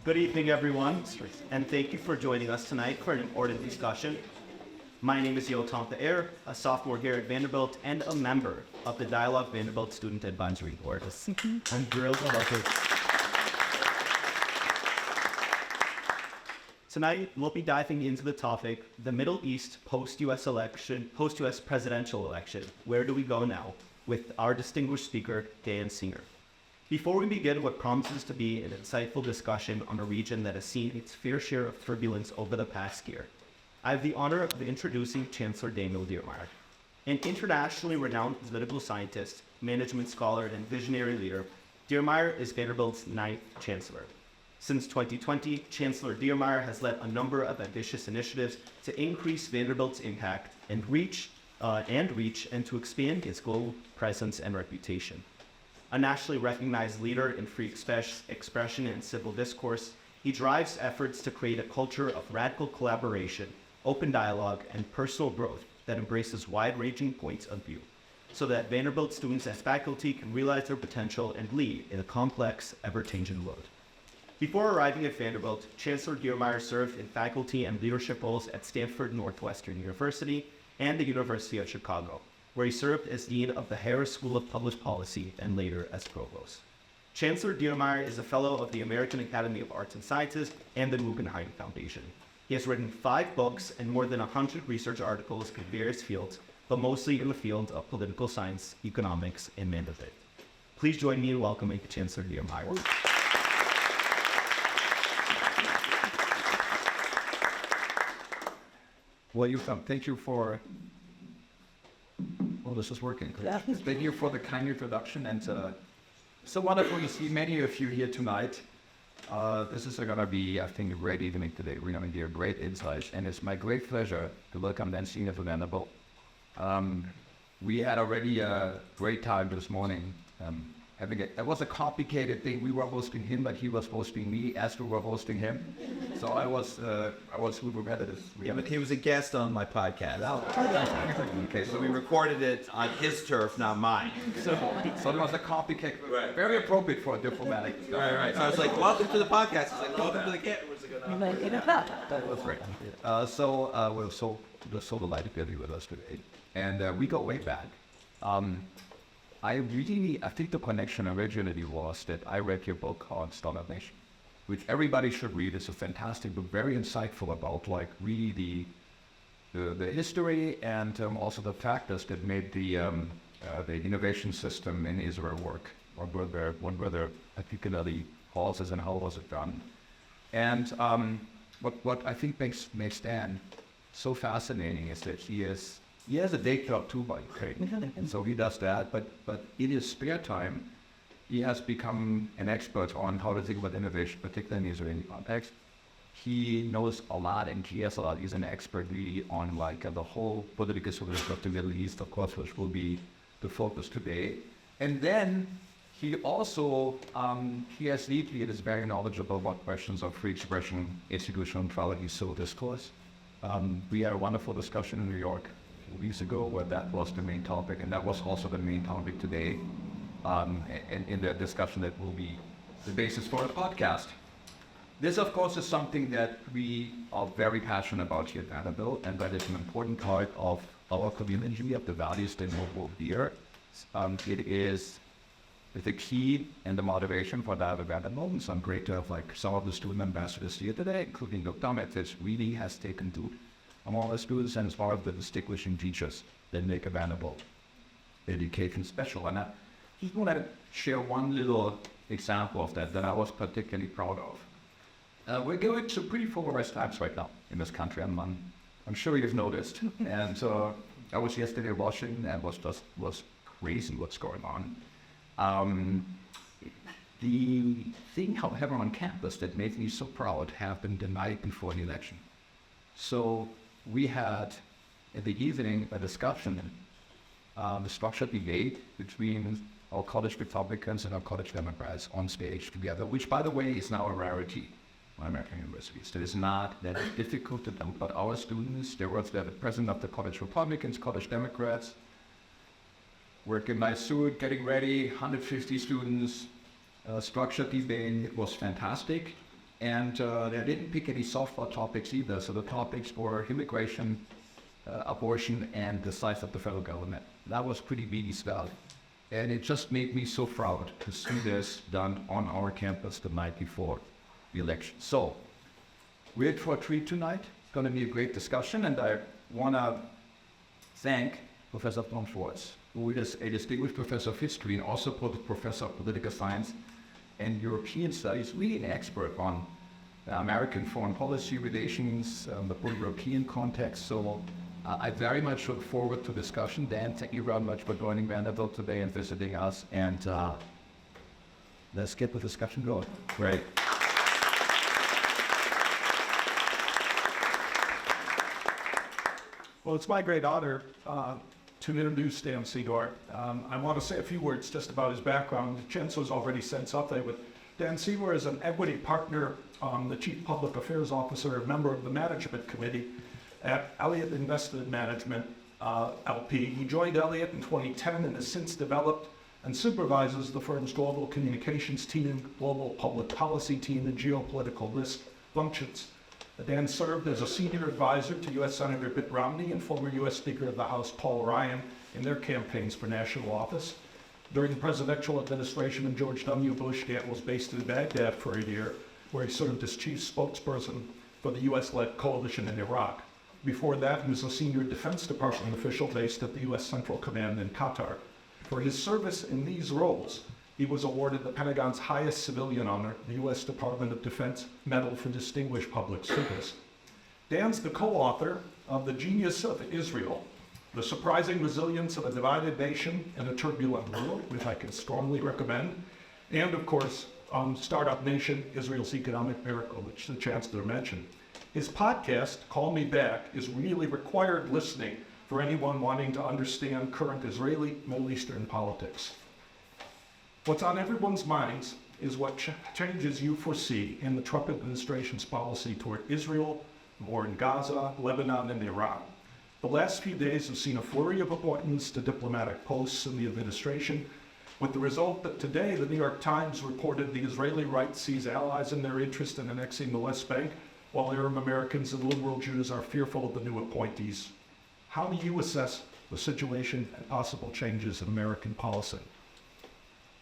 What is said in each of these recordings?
Good evening, everyone, and thank you for joining us tonight for an important discussion. My name is Tom Schwartz, a sophomore here at Vanderbilt and a member of the Dialogue Vanderbilt Student Advisory Board. I'm thrilled to welcome. Tonight, we'll be diving into the topic, the Middle East post-U.S. presidential election. Where do we go now? With our distinguished speaker, Dan Singer. Before we begin what promises to be an insightful discussion on a region that has seen its fair share of turbulence over the past year, I have the honor of introducing Chancellor Daniel Diermeier. An internationally renowned political scientist, management scholar, and visionary leader, Diermeier is Vanderbilt's ninth chancellor. Since 2020, Chancellor Diermeier has led a number of ambitious initiatives to increase Vanderbilt's impact and reach and to expand its global presence and reputation. A nationally recognized leader in free expression and civil discourse, he drives efforts to create a culture of radical collaboration, open dialogue, and personal growth that embraces wide-ranging points of view, so that Vanderbilt students and faculty can realize their potential and lead in a complex, ever-changing world. Before arriving at Vanderbilt, Chancellor Diermeier served in faculty and leadership roles at Stanford Northwestern University and the University of Chicago, where he served as Dean of the Harris School of Public Policy and later as Provost. Chancellor Diermeier is a Fellow of the American Academy of Arts and Sciences and the Guggenheim Foundation. He has written 5 books and more than 100 research articles in various fields, but mostly in the field of political science, economics, and management. Please join me in welcoming Chancellor Diermeier. Well, thank you for. Well, this is working. Thank you for the kind introduction, and so wonderful to see many of you here tonight. This is going to be, I think, a great evening today. We're going to hear great insights, and it's my great pleasure to welcome Dan Singer to Vanderbilt. We had already a great time this morning. It was a complicated thing. We were hosting him, but he was hosting me as we were hosting him. So I was repetitive. Yeah, but he was a guest on my podcast. Okay, so we recorded it on his turf, not mine. So it was a complicated, very appropriate for a diplomatic. Right. So I was like, "Welcome to the podcast." He's like, "Welcome to the camera." That was great. We're so delighted to be with us today, and we go way back. I think the connection originally was that I read your book on Startup Nation, which everybody should read. It's a fantastic book, very insightful about really the history and also the factors that made the innovation system in Israel work. What were the particularly causes and how was it done? And what I think makes Dan so fascinating is that he has a day job too, by trade, and so he does that. But in his spare time, he has become an expert on how to think about innovation, particularly in the Israeli context. He knows a lot and cares a lot. He's an expert really on the whole political situation of the Middle East, of course, which will be the focus today. And then he also is very knowledgeable about questions of free expression, institutional neutrality, civil discourse. We had a wonderful discussion in New York weeks ago where that was the main topic, and that was also the main topic today, and in the discussion that will be the basis for the podcast. This, of course, is something that we are very passionate about here at Vanderbilt, and that is an important part of our community, of the values that we hold dear. It is the key and the motivation for that at Vanderbilt, and so I'm great to have some of the student ambassadors here today, including Dr. Ahmed, which really has taken to among the students and as far as the distinguishing features that make a Vanderbilt education special. And I just want to share one little example of that I was particularly proud of. We're going through pretty polarized times right now in this country. I'm sure you've noticed. And I was yesterday watching, and was crazy what's going on. The thing, however, on campus that made me so proud have been denied before the election. So we had in the evening a discussion, a structured debate between our college Republicans and our college Democrats on stage together, which, by the way, is now a rarity on American universities. It is not that difficult to do, but our students, there was the president of the college Republicans, college Democrats, working my suit, getting ready, 150 students, structured debate. It was fantastic. And they didn't pick any softball topics either. So the topics were immigration, abortion, and the size of the federal government. That was pretty meaty stuff. And it just made me so proud to see this done on our campus the night before the election. So we're in for a treat tonight. It's going to be a great discussion. And I want to thank Professor Tom Schwartz, who is a distinguished professor of history and also professor of political science and European studies, really an expert on American foreign policy relations, the European context. So I very much look forward to discussion. Dan, thank you very much for joining Vanderbilt today and visiting us. And let's get the discussion going. Great. Well, it's my great honor to introduce Dan Senor. I want to say a few words just about his background. The Chancellor's already said something, but Dan Senor is an equity partner, the Chief Public Affairs Officer, a member of the Management Committee at Elliott Investment Management, LP. He joined Elliott in 2010 and has since developed and supervises the firm's global communications team, global public policy team, and geopolitical risk functions. Dan served as a senior advisor to U.S. Senator Mitt Romney and former U.S. Speaker of the House Paul Ryan in their campaigns for national office. During the presidential administration of George W. Bush, Dan was based in Baghdad for a year, where he served as chief spokesperson for the U.S.-led coalition in Iraq. Before that, he was a senior Defense Department official based at the U.S. Central Command in Qatar. For his service in these roles, he was awarded the Pentagon's highest civilian honor, the U.S. Department of Defense Medal for Distinguished Public Service. Dan's the co-author of The Genius of Israel, The Surprising Resilience of a Divided Nation in a Turbulent World, which I can strongly recommend, and of course, Startup Nation, Israel's Economic Miracle, which the Chancellor mentioned. His podcast, Call Me Back, is really required listening for anyone wanting to understand current Israeli Middle Eastern politics. What's on everyone's minds is what changes you foresee in the Trump administration's policy toward Israel, war in Gaza, Lebanon, and Iran. The last few days have seen a flurry of appointments to diplomatic posts in the administration, with the result that today the New York Times reported the Israeli right sees allies in their interest in annexing the West Bank, while Arab Americans and liberal Jews are fearful of the new appointees. How do you assess the situation and possible changes in American policy?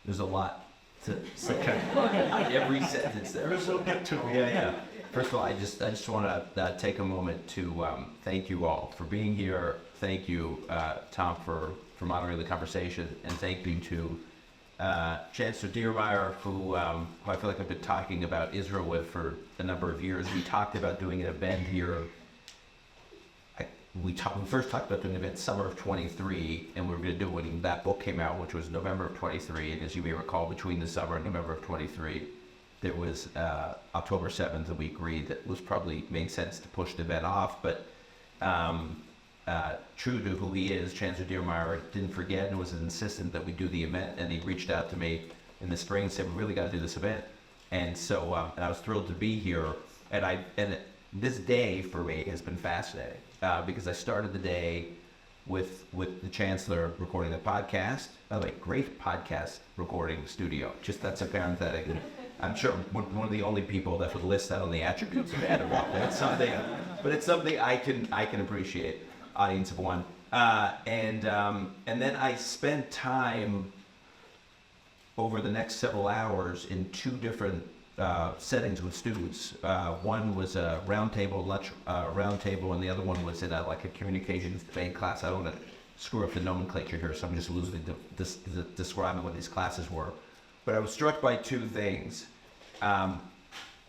There's a lot to say. Every sentence there. We'll get to it. Yeah. First of all, I just want to take a moment to thank you all for being here. Thank you, Tom, for moderating the conversation, and thank you to Chancellor Diermeier, who I feel like I've been talking about Israel with for a number of years. We talked about doing an event here. We first talked about doing an event summer of 23, and we were going to do it when that book came out, which was November of 23. And as you may recall, between the summer and November of 23, there was October 7th, and we agreed that it was probably made sense to push the event off. But true to who he is, Chancellor Diermeier didn't forget and was insistent that we do the event, and he reached out to me in the spring and said, we really got to do this event. And so and I was thrilled to be here. And this day for me has been fascinating because I started the day with the Chancellor recording the podcast. By the way, great podcast recording studio. Just that's a parenthetic. I'm sure one of the only people that would list that on the attributes of Vanderbilt. That's something, but it's something I can appreciate. Audience of one, and then I spent time over the next several hours in two different settings with students. One was a roundtable roundtable, and the other one was in a communications debate class. I don't want to screw up the nomenclature here, so I'm just losing describing what these classes were. But I was struck by two things.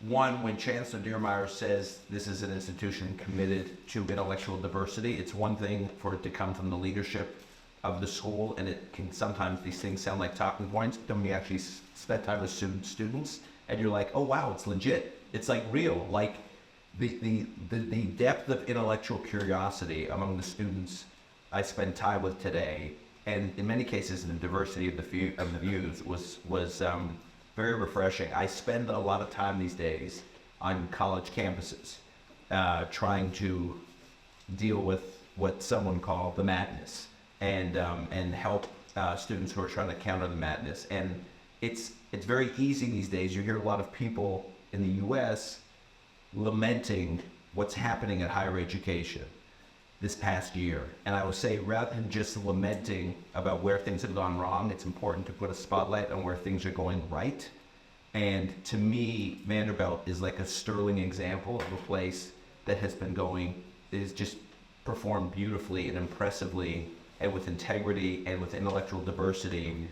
One, when Chancellor Diermeier says this is an institution committed to intellectual diversity, it's one thing for it to come from the leadership of the school, and it can sometimes these things sound like talking points, but then we actually spend time with students, and you're like, oh wow, it's legit. It's like real. Like the depth of intellectual curiosity among the students I spent time with today, and in many cases the diversity of the views was very refreshing. I spend a lot of time these days on college campuses trying to deal with what someone called the madness and help students who are trying to counter the madness. And it's very easy these days. You hear a lot of people in the U.S. lamenting what's happening at higher education this past year. And I would say, rather than just lamenting about where things have gone wrong, it's important to put a spotlight on where things are going right. And to me, Vanderbilt is like a sterling example of a place that has been is just performed beautifully and impressively and with integrity and with intellectual diversity,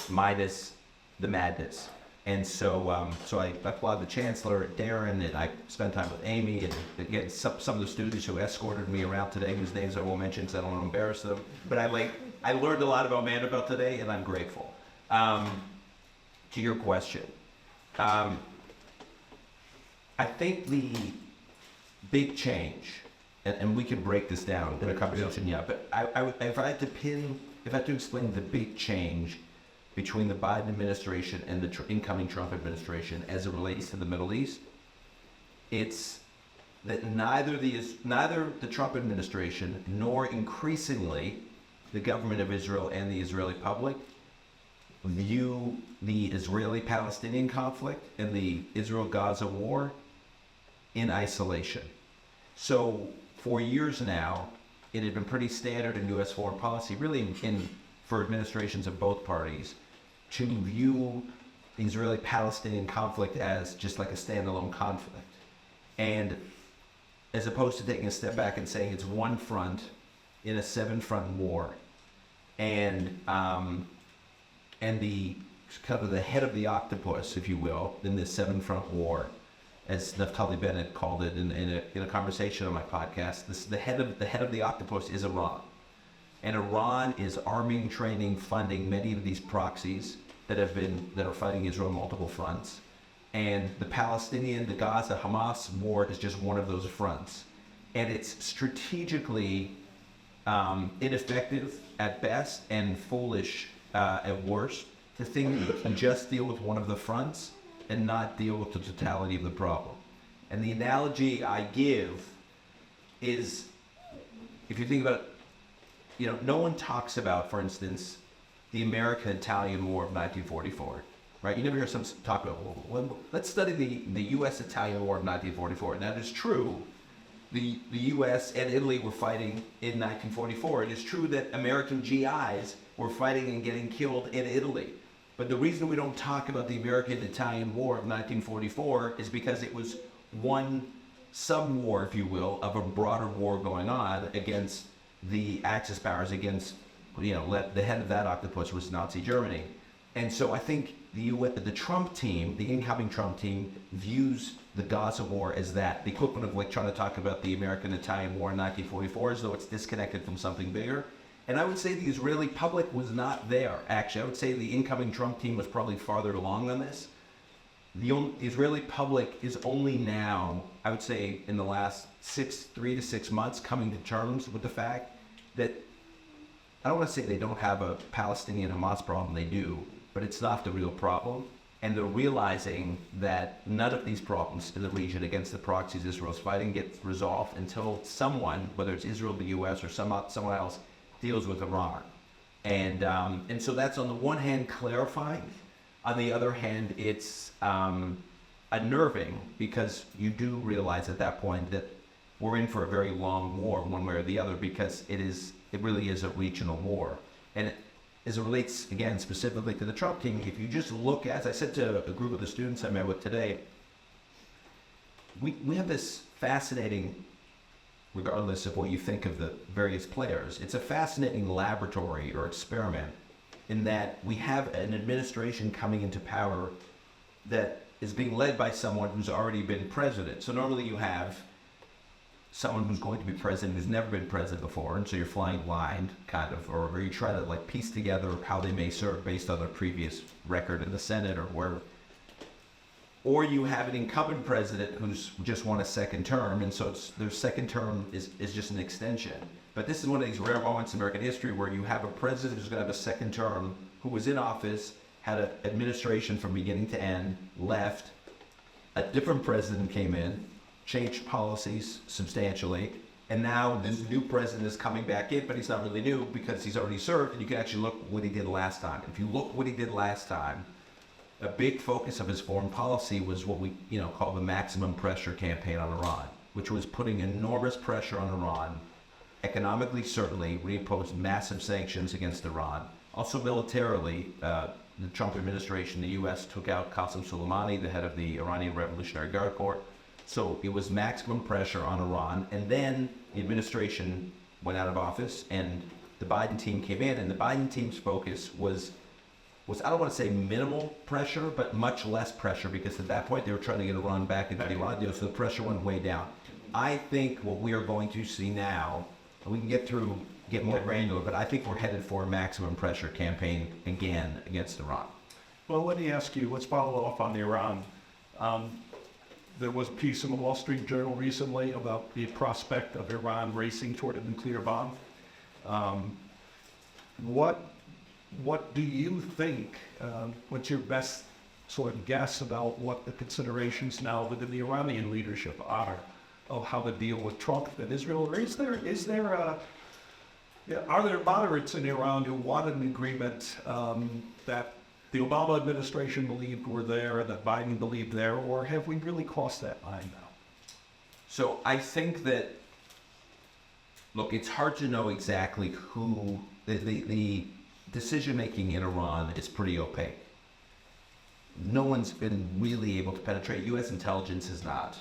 minus the madness. And so, so I applaud the chancellor, Darren, and I spent time with Amy, and again, some of the students who escorted me around today, whose names I won't mention because I don't want to embarrass them. But I learned a lot about Vanderbilt today, and I'm grateful. To your question, I think the big change, and we can break this down in a conversation, yeah. But if I had to explain the big change between the Biden administration and the incoming Trump administration as it relates to the Middle East, it's that neither the Trump administration nor increasingly the government of Israel and the Israeli public view the Israeli-Palestinian conflict and the Israel-Gaza war in isolation. So for years now, it had been pretty standard in U.S. foreign policy, really for administrations of both parties, to view the Israeli-Palestinian conflict as just like a standalone conflict. And as opposed to taking a step back and saying it's one front in a 7-front war. And the kind of the head of the octopus, if you will, in this 7-front war, as Naftali Bennett called it in a conversation on my podcast, the head of the octopus is Iran. And Iran is arming, training, funding many of these proxies that are fighting Israel on multiple fronts. And the Gaza Hamas war is just one of those fronts. And it's strategically ineffective at best and foolish at worst to think that you can just deal with one of the fronts and not deal with the totality of the problem. And the analogy I give is, if you think about it, no one talks about, for instance, the American-Italian War of 1944, right? You never hear some talk about, well, let's study the U.S.-Italian War of 1944. And that is true. The U.S. and Italy were fighting in 1944. It is true that American GIs were fighting and getting killed in Italy. But the reason we don't talk about the American-Italian War of 1944 is because it was one sub-war, if you will, of a broader war going on against the Axis powers, against, the head of that octopus was Nazi Germany. And so I think the Trump team, the incoming Trump team, views the Gaza war as that, the equivalent of like trying to talk about the American-Italian War in 1944 as though it's disconnected from something bigger. And I would say the Israeli public was not there, actually. I would say the incoming Trump team was probably farther along on this. The Israeli public is only now, I would say in the last 3 to 6 months, coming to terms with the fact that, I don't want to say they don't have a Palestinian Hamas problem, they do, but it's not the real problem. And they're realizing that none of these problems in the region against the proxies Israel's fighting gets resolved until someone, whether it's Israel, the U.S., or someone else, deals with Iran. And so that's on the one hand clarifying. On the other hand, it's unnerving, because you do realize at that point that we're in for a very long war, one way or the other, because it really is a regional war. And as it relates, again, specifically to the Trump team, if you just look, as I said to a group of the students I met with today, we have this fascinating, regardless of what you think of the various players, it's a fascinating laboratory or experiment in that we have an administration coming into power that is being led by someone who's already been president. So normally you have someone who's going to be president who's never been president before, and so you're flying blind, kind of, or you try to like piece together how they may serve based on their previous record in the Senate or where. Or you have an incumbent president who's just won a second term, and so their second term is just an extension. But this is one of these rare moments in American history where you have a president who's going to have a second term, who was in office, had an administration from beginning to end, left, a different president came in, changed policies substantially, and now this new president is coming back in, but he's not really new because he's already served, and you can actually look what he did last time. If you look what he did last time, a big focus of his foreign policy was what we, call the maximum pressure campaign on Iran, which was putting enormous pressure on Iran, economically certainly. We imposed massive sanctions against Iran. Also militarily, the Trump administration, the U.S. took out Qasem Soleimani, the head of the Iranian Revolutionary Guard Corps. So it was maximum pressure on Iran. And then the administration went out of office and the Biden team came in, and the Biden team's focus was I don't want to say minimal pressure, but much less pressure, because at that point they were trying to get Iran back into the Iran deal, so the pressure went way down. I think what we are going to see now, and we can get more granular, but I think we're headed for a maximum pressure campaign again against Iran. Well, let me ask you, let's follow up on Iran. There was a piece in the Wall Street Journal recently about the prospect of Iran racing toward a nuclear bomb. What do you think, what's your best sort of guess about what the considerations now within the Iranian leadership are of how to deal with Trump and Israel? Or are there moderates in Iran who want an agreement that the Obama administration believed were there, that Biden believed there, or have we really crossed that line now? So I think that, look, it's hard to know exactly who, the decision-making in Iran is pretty opaque. No one's been really able to penetrate. U.S. intelligence has not.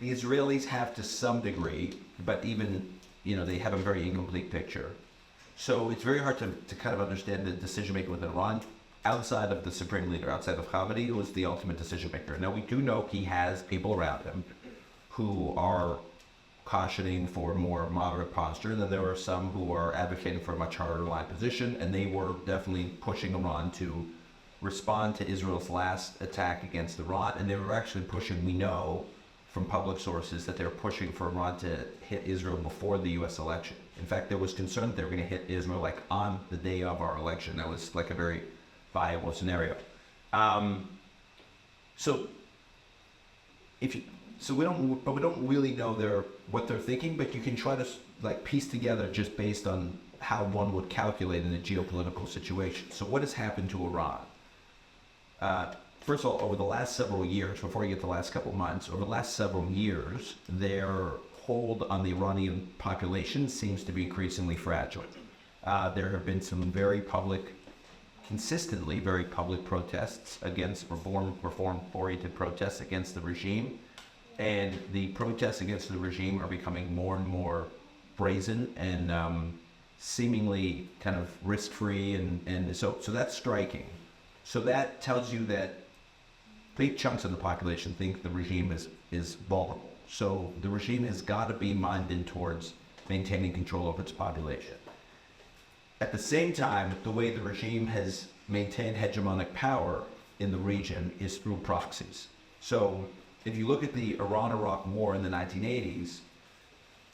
The Israelis have to some degree, but even, they have a very incomplete picture. So it's very hard to kind of understand the decision-making within Iran outside of the supreme leader, outside of Khamenei, who was the ultimate decision-maker. Now, we do know he has people around him who are cautioning for a more moderate posture, and then there are some who are advocating for a much harder line position, and they were definitely pushing Iran to respond to Israel's last attack against Iran, and they were actually pushing, we know from public sources, that they were pushing for Iran to hit Israel before the U.S. election. In fact, there was concern that they were going to hit Israel like on the day of our election. That was like a very viable scenario. So we don't really know what they're thinking, but you can try to piece together just based on how one would calculate in a geopolitical situation. So what has happened to Iran? First of all, over the last several years, before you get to the last couple of months, over the last several years, their hold on the Iranian population seems to be increasingly fragile. There have been some consistently very public protests against reform-oriented protests against the regime. And the protests against the regime are becoming more and more brazen and seemingly kind of risk-free, and so that's striking. So that tells you that big chunks of the population think the regime is vulnerable. So the regime has got to be minded towards maintaining control over its population. At the same time, the way the regime has maintained hegemonic power in the region is through proxies. So if you look at the Iran-Iraq War in the 1980s,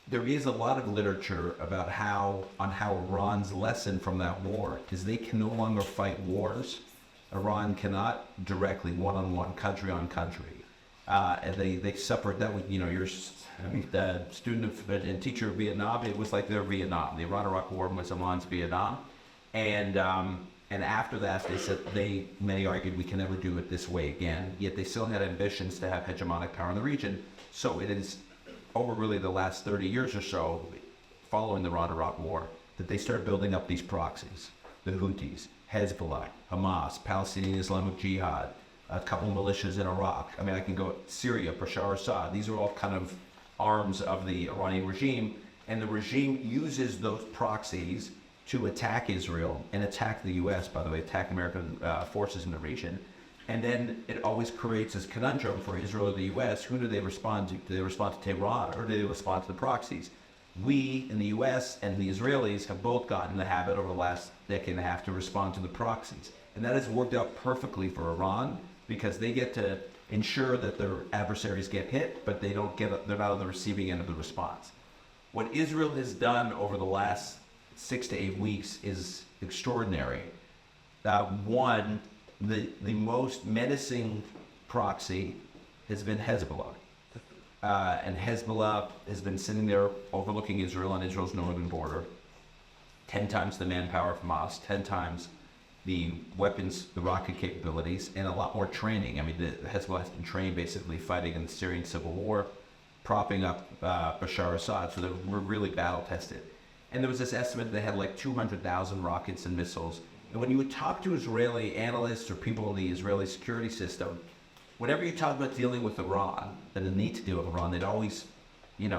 there is a lot of literature about how Iran's lesson from that war is they can no longer fight wars. Iran cannot directly one-on-one, country-on-country. And they suffered that with, you're the student and teacher of Vietnam, it was like their Vietnam. The Iran-Iraq War was Iran's Vietnam. And after that, many argued we can never do it this way again, yet they still had ambitions to have hegemonic power in the region. So it is over really the last 30 years or so, following the Iran-Iraq War, that they started building up these proxies, the Houthis, Hezbollah, Hamas, Palestinian Islamic Jihad, a couple of militias in Iraq. I mean, I can go Syria, Bashar al-Assad. These are all kind of arms of the Iranian regime, and the regime uses those proxies to attack Israel and attack the U.S., by the way, attack American forces in the region. And then it always creates this conundrum for Israel or the U.S. Who do they respond to? Do they respond to Tehran, or do they respond to the proxies? We in the U.S. and the Israelis have both gotten the habit over the last decade and a half to respond to the proxies. And that has worked out perfectly for Iran, because they get to ensure that their adversaries get hit, but they're not on the receiving end of the response. What Israel has done over the last 6 to 8 weeks is extraordinary. One, the most menacing proxy has been Hezbollah. And Hezbollah has been sitting there overlooking Israel on Israel's northern border, 10 times the manpower of Hamas, 10 times the weapons, the rocket capabilities, and a lot more training. I mean, the Hezbollah has been trained basically fighting in the Syrian civil war, propping up Bashar Assad, so they were really battle tested. And there was this estimate that they had like 200,000 rockets and missiles. And when you would talk to Israeli analysts or people in the Israeli security system, whenever you talk about dealing with Iran and the need to deal with Iran, they'd always,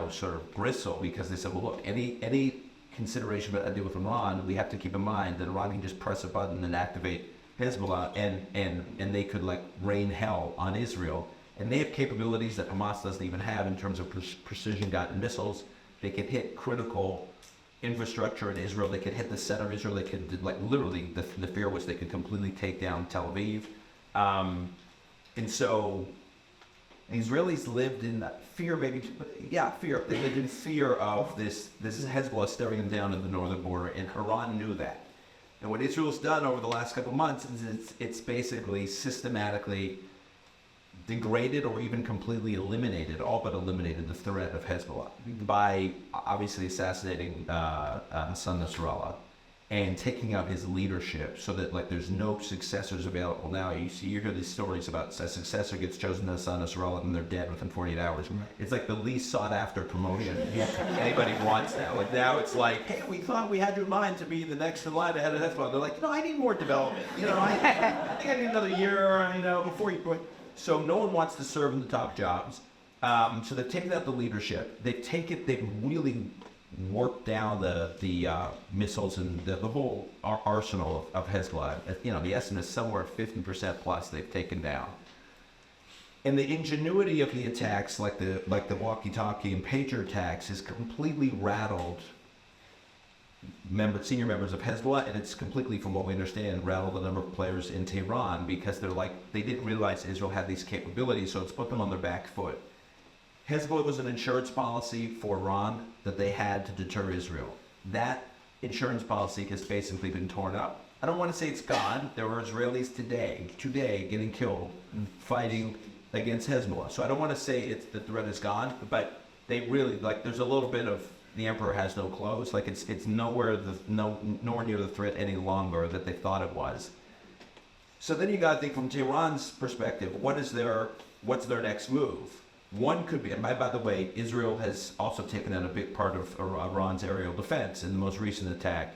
sort of bristle because they said, well, look, any consideration about a deal with Iran, we have to keep in mind that Iran can just press a button and activate Hezbollah and they could like rain hell on Israel. And they have capabilities that Hamas doesn't even have in terms of precision guided missiles. They could hit critical infrastructure in Israel. They could hit the center of Israel. They could, like, literally, the fear was they could completely take down Tel Aviv. And so the Israelis lived in that fear, fear. They lived in fear of this Hezbollah staring them down in the northern border, and Iran knew that. And what Israel's done over the last couple of months is it's basically systematically degraded or even completely eliminated, all but eliminated the threat of Hezbollah by obviously assassinating Hassan Nasrallah and taking out his leadership so that like there's no successors available now. You hear these stories about a successor gets chosen to Hassan Nasrallah and they're dead within 48 hours. It's like the least sought after promotion anybody wants now. Like now it's like, hey, we thought we had you in mind to be the next in line ahead of Hezbollah. They're like, no, I need more development. I think I need another year, before you put. So no one wants to serve in the top jobs. So they've taken out the leadership. They've really warped down the missiles and the whole arsenal of Hezbollah. The estimate is somewhere 50% plus they've taken down. And the ingenuity of the attacks, like the walkie-talkie and pager attacks, has completely rattled senior members of Hezbollah, and it's completely, from what we understand, rattled the number of players in Tehran because they didn't realize Israel had these capabilities, so it's put them on their back foot. Hezbollah was an insurance policy for Iran that they had to deter Israel. That insurance policy has basically been torn up. I don't want to say it's gone. There are Israelis today getting killed fighting against Hezbollah. So I don't want to say the threat is gone, but they really, there's a little bit of the emperor has no clothes. It's nowhere near the threat any longer that they thought it was. So then you got to think from Tehran's perspective, what's their next move? One could be, and by the way, Israel has also taken out a big part of Iran's aerial defense in the most recent attack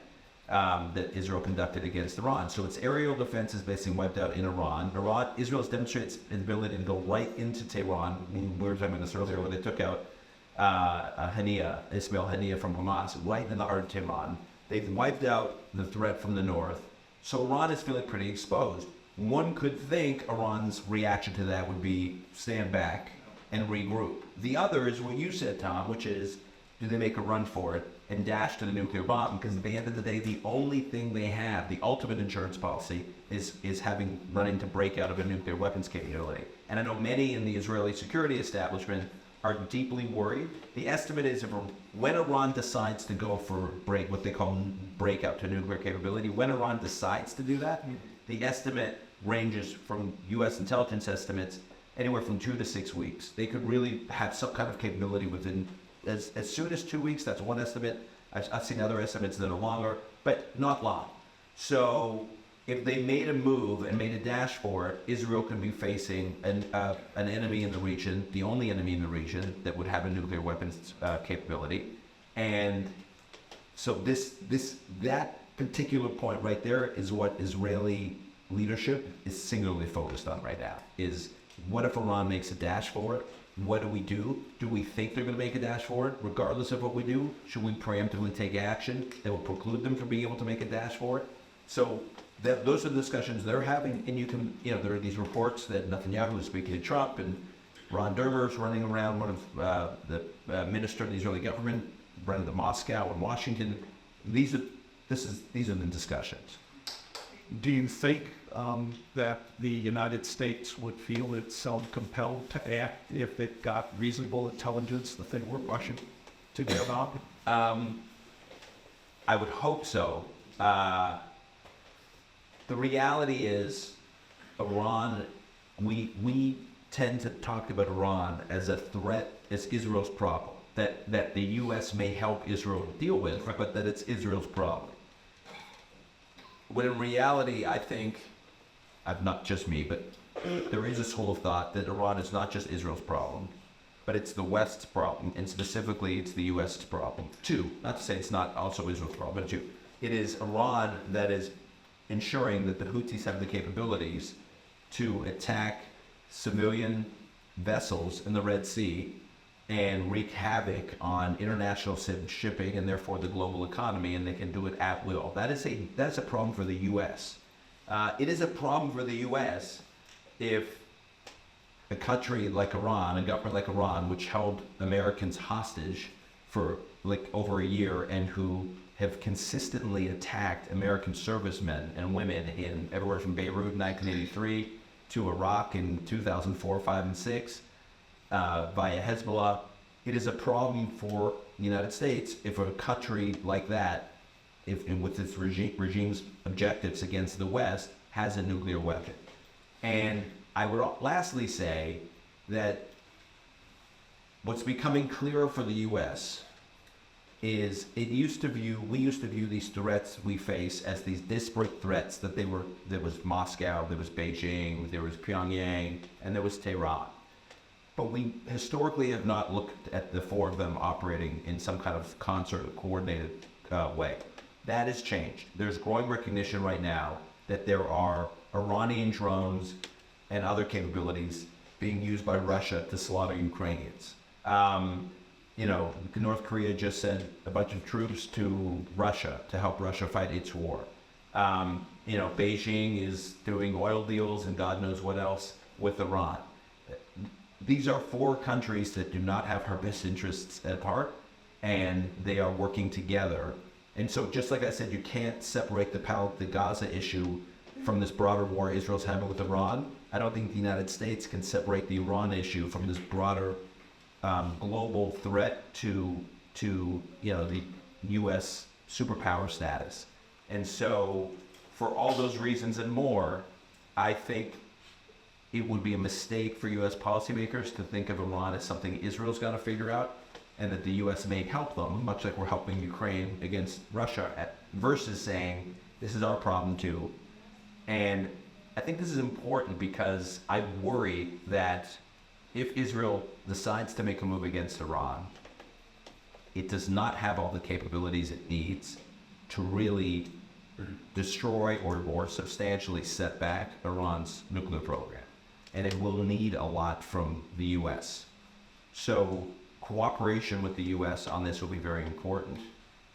that Israel conducted against Iran. So its aerial defense is basically wiped out in Iran. Israel has demonstrated its ability to go right into Tehran. We were talking about this earlier when they took out Ismail Haniyeh from Hamas, right in the heart of Tehran. They've wiped out the threat from the north. So Iran is feeling pretty exposed. One could think Iran's reaction to that would be stand back and regroup. The other is what you said, Tom, which is, do they make a run for it and dash to the nuclear bomb? Because at the end of the day, the only thing they have, the ultimate insurance policy, is running to break out of a nuclear weapons capability. And I know many in the Israeli security establishment are deeply worried. The estimate is when Iran decides to go for what they call breakout to nuclear capability, when Iran decides to do that, the estimate ranges from U.S. intelligence estimates anywhere from 2 to 6 weeks. They could really have some kind of capability within as soon as 2 weeks. That's one estimate. I've seen other estimates that are longer, but not long. So if they made a move and made a dash for it, Israel could be facing an enemy in the region, the only enemy in the region that would have a nuclear weapons capability. And so that particular point right there is what Israeli leadership is singularly focused on right now, is what if Iran makes a dash for it? What do we do? Do we think they're going to make a dash for it? Regardless of what we do, should we preemptively take action that will preclude them from being able to make a dash for it? So those are the discussions they're having, and there are these reports that Netanyahu is speaking to Trump, and Ron Dermer is running around, one of the minister of the Israeli government, running to Moscow and Washington. These are the discussions. Do you think that the United States would feel itself compelled to act if it got reasonable intelligence that they were rushing to get on? I would hope so. The reality is, Iran, we tend to talk about Iran as a threat, as Israel's problem, that the U.S. may help Israel deal with, but that it's Israel's problem. when in reality, I think, not just me, but there is a school of thought that Iran is not just Israel's problem, but it's the West's problem, and specifically it's the U.S.'s problem too. Not to say it's not also Israel's problem, but too. It is Iran that is ensuring that the Houthis have the capabilities to attack civilian vessels in the Red Sea and wreak havoc on international shipping and therefore the global economy, and they can do it at will. That's a problem for the U.S. It is a problem for the U.S. if a country like Iran, a government like Iran, which held Americans hostage for like over a year and who have consistently attacked American servicemen and women in everywhere from Beirut in 1983 to Iraq in 2004, 5, and 6, via Hezbollah. It is a problem for the United States if a country like that, and with its regime's objectives against the West, has a nuclear weapon. And I would lastly say that what's becoming clearer for the U.S. is we used to view these threats we face as these disparate threats that there was Moscow, there was Beijing, there was Pyongyang, and there was Tehran. But we historically have not looked at the four of them operating in some kind of concert or coordinated way. That has changed. There's growing recognition right now that there are Iranian drones and other capabilities being used by Russia to slaughter Ukrainians. North Korea just sent a bunch of troops to Russia to help Russia fight its war. Beijing is doing oil deals and God knows what else with Iran. These are four countries that do not have our best interests at heart, and they are working together. And so, just like I said, you can't separate the Gaza issue from this broader war Israel's having with Iran. I don't think the United States can separate the Iran issue from this broader global threat to the U.S. superpower status. And so, for all those reasons and more, I think it would be a mistake for U.S. policymakers to think of Iran as something Israel's got to figure out, and that the U.S. may help them, much like we're helping Ukraine against Russia, versus saying, this is our problem too. And I think this is important because I worry that if Israel decides to make a move against Iran, it does not have all the capabilities it needs to really destroy or substantially set back Iran's nuclear program. And it will need a lot from the U.S. So cooperation with the U.S. on this will be very important.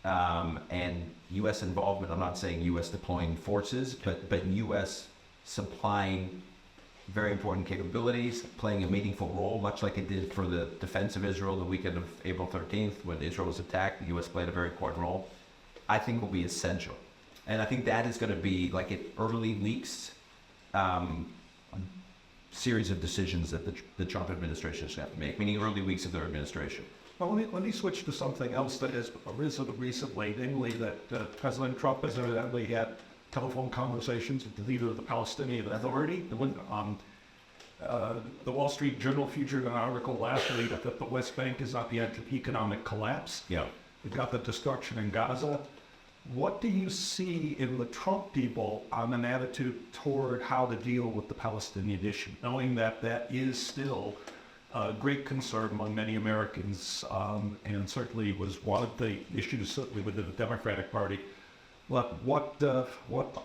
And U.S. involvement, I'm not saying U.S. deploying forces, but U.S. supplying very important capabilities, playing a meaningful role, much like it did for the defense of Israel the weekend of April 13th when Israel was attacked. The U.S. played a very important role, I think will be essential. And I think that is going to be like an early weeks series of decisions that the Trump administration is going to make, meaning early weeks of their administration. Well, let me switch to something else that has arisen recently, namely that President Trump has evidently had telephone conversations with the leader of the Palestinian Authority. The Wall Street Journal featured an article last week that the West Bank is at the edge of economic collapse. Yeah. We've got the destruction in Gaza. What do you see in the Trump people on an attitude toward how to deal with the Palestinian issue, knowing that that is still a great concern among many Americans, and certainly was one of the issues certainly within the Democratic Party? What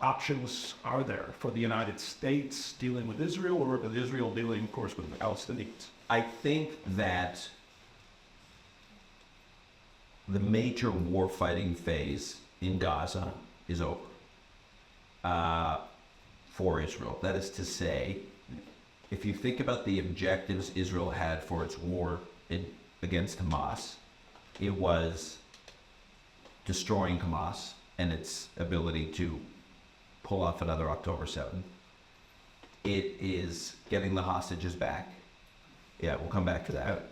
options are there for the United States dealing with Israel, or with Israel dealing, of course, with the Palestinians? I think that the major war-fighting phase in Gaza is over for Israel. That is to say, if you think about the objectives Israel had for its war against Hamas, it was destroying Hamas and its ability to pull off another October 7th. It is getting the hostages back. Yeah, we'll come back to that.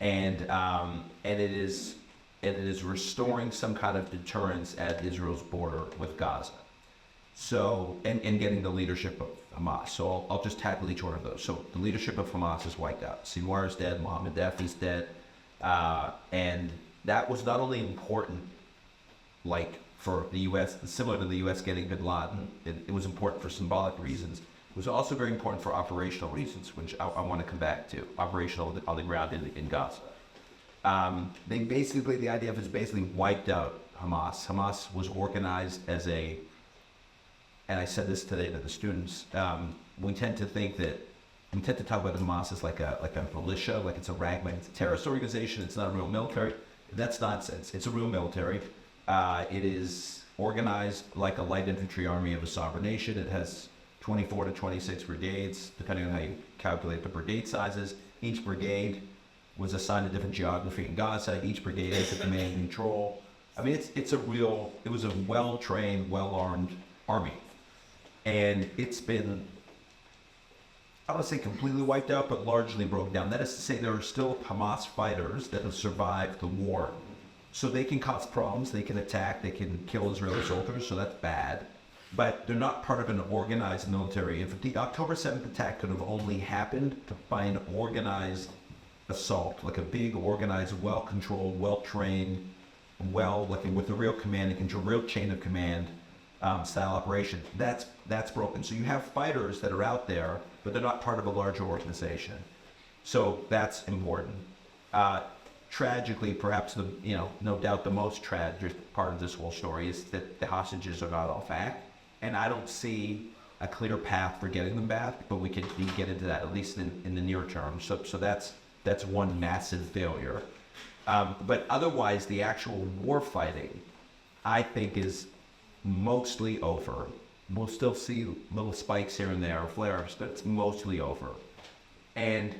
And it is restoring some kind of deterrence at Israel's border with Gaza. So, and getting the leadership of Hamas. So I'll just tackle each one of those. So the leadership of Hamas is wiped out. Senor is dead, Mohammed Def is dead. And that was not only important, like, for the U.S., similar to the U.S. getting bin Laden. It was important for symbolic reasons. It was also very important for operational reasons, which I want to come back to. Operational on the ground in Gaza. They basically, the IDF has basically wiped out Hamas. Hamas was organized as a, and I said this today to the students, we tend to talk about Hamas as like a militia, like it's a ragman, it's a terrorist organization, it's not a real military. That's nonsense. It's a real military. It is organized like a light infantry army of a sovereign nation. It has 24 to 26 brigades, depending on how you calculate the brigade sizes. Each brigade was assigned a different geography in Gaza. Each brigade has a command and control. I mean, it was a well-trained, well-armed army. And it's been, I don't want to say completely wiped out, but largely broken down. That is to say, there are still Hamas fighters that have survived the war. So they can cause problems, they can attack, they can kill Israeli soldiers, so that's bad. But they're not part of an organized military. If the October 7th attack could have only happened by an organized assault, like a big, organized, well-controlled, well-trained, with a real command and control, real chain of command style operation, that's broken. So you have fighters that are out there, but they're not part of a larger organization. So that's important. Tragically, perhaps no doubt the most tragic part of this whole story is that the hostages are not all back. And I don't see a clear path for getting them back, but we can get into that, at least in the near term. So that's one massive failure. But otherwise, the actual war fighting, I think, is mostly over. We'll still see little spikes here and there, flare-ups, but it's mostly over. And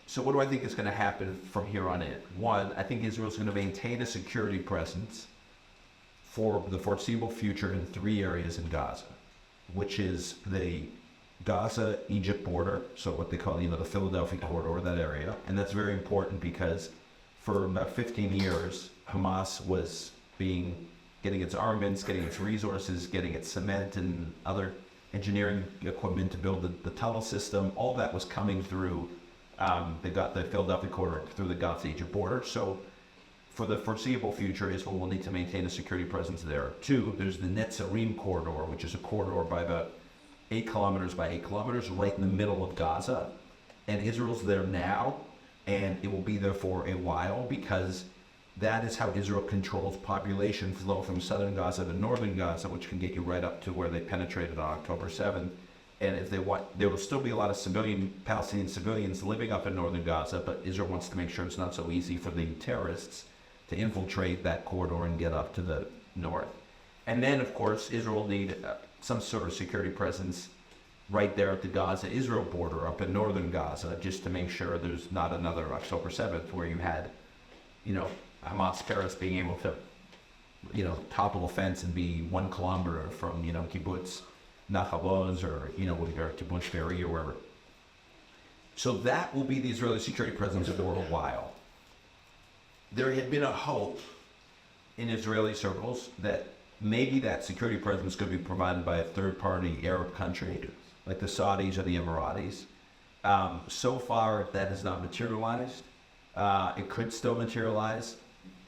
so what do I think is going to happen from here on in? One, I think Israel's going to maintain a security presence for the foreseeable future in 3 areas in Gaza, which is the Gaza-Egypt border, so what they call, the Philadelphia corridor, that area. And that's very important because for about 15 years, Hamas was getting its armaments, getting its resources, getting its cement and other engineering equipment to build the tunnel system. All that was coming through the Philadelphia corridor, through the Gaza-Egypt border. So for the foreseeable future, Israel will need to maintain a security presence there. 2, there's the Netzarim corridor, which is a corridor by about 8 kilometers by 8 kilometers, right in the middle of Gaza. And Israel's there now, and it will be there for a while because that is how Israel controls population flow from southern Gaza to northern Gaza, which can get you right up to where they penetrated on October 7th. And if they want, there will still be a lot of Palestinian civilians living up in northern Gaza, but Israel wants to make sure it's not so easy for the terrorists to infiltrate that corridor and get up to the north. And then, of course, Israel will need some sort of security presence right there at the Gaza-Israel border up in northern Gaza, just to make sure there's not another October 7th where you had, Hamas terrorists being able to, topple a fence and be 1 kilometer from, kibbutz Nachal Oz or, Kibbutz Be'eri or wherever. So that will be the Israeli security presence for a while. There had been a hope in Israeli circles that maybe that security presence could be provided by a third-party Arab country, like the Saudis or the Emiratis. So far, that has not materialized. It could still materialize.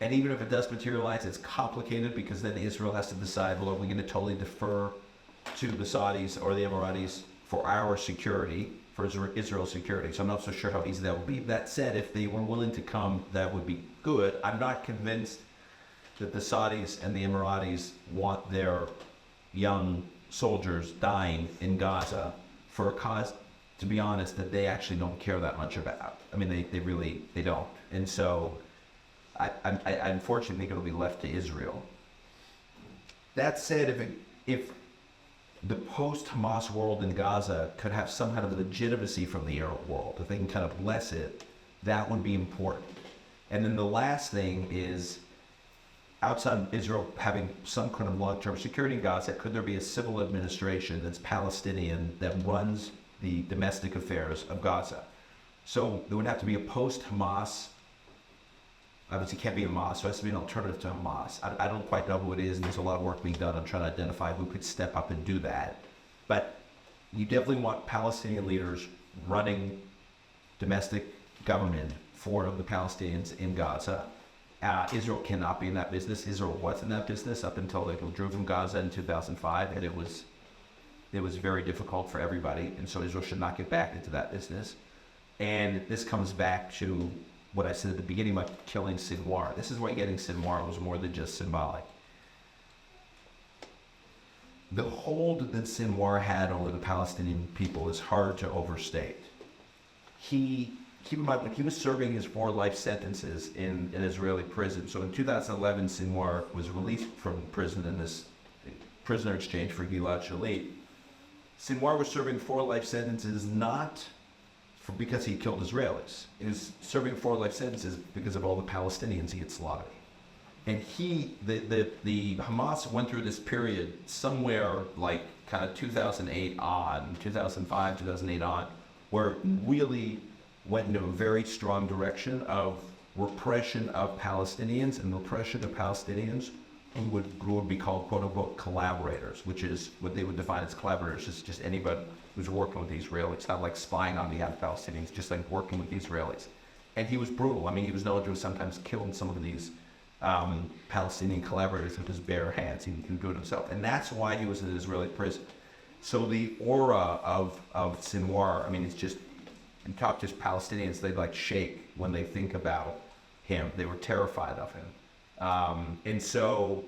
And even if it does materialize, it's complicated because then Israel has to decide, well, are we going to totally defer to the Saudis or the Emiratis for our security, for Israel's security? So I'm not so sure how easy that would be. That said, if they were willing to come, that would be good. I'm not convinced that the Saudis and the Emiratis want their young soldiers dying in Gaza for a cause, to be honest, that they actually don't care that much about. I mean, they really don't. And so I unfortunately think it'll be left to Israel. That said, if the post-Hamas world in Gaza could have some kind of legitimacy from the Arab world, if they can kind of bless it, that would be important. And then the last thing is, outside of Israel having some kind of long-term security in Gaza, could there be a civil administration that's Palestinian that runs the domestic affairs of Gaza? So there would have to be a post-Hamas, obviously can't be Hamas, so it has to be an alternative to Hamas. I don't quite know who it is, and there's a lot of work being done on trying to identify who could step up and do that. But you definitely want Palestinian leaders running domestic government for the Palestinians in Gaza. Israel cannot be in that business. Israel was in that business up until they withdrew from Gaza in 2005, and it was very difficult for everybody, and so Israel should not get back into that business. And this comes back to what I said at the beginning about killing Senor. This is why getting Senor was more than just symbolic. The hold that Senor had over the Palestinian people is hard to overstate. Keep in mind, when he was serving his 4 life sentences in an Israeli prison, so in 2011, Senor was released from prison in this prisoner exchange for Gilad Shalit. Senor was serving 4 life sentences not because he killed Israelis. He was serving 4 life sentences because of all the Palestinians he had slaughtered. And the Hamas went through this period somewhere like kind of 2008 on, 2005, 2008 on, where it really went into a very strong direction of repression of Palestinians and repression of Palestinians who would be called, quote unquote, collaborators, which is what they would define as collaborators, is just anybody who's working with the Israelis, not like spying on behalf of Palestinians, just like working with the Israelis. And he was brutal. I mean, he was known to have sometimes killed some of these Palestinian collaborators with his bare hands. He can do it himself. And that's why he was in an Israeli prison. So the aura of Senor, I mean, it's just, and talk to Palestinians, they like shake when they think about him. They were terrified of him. And so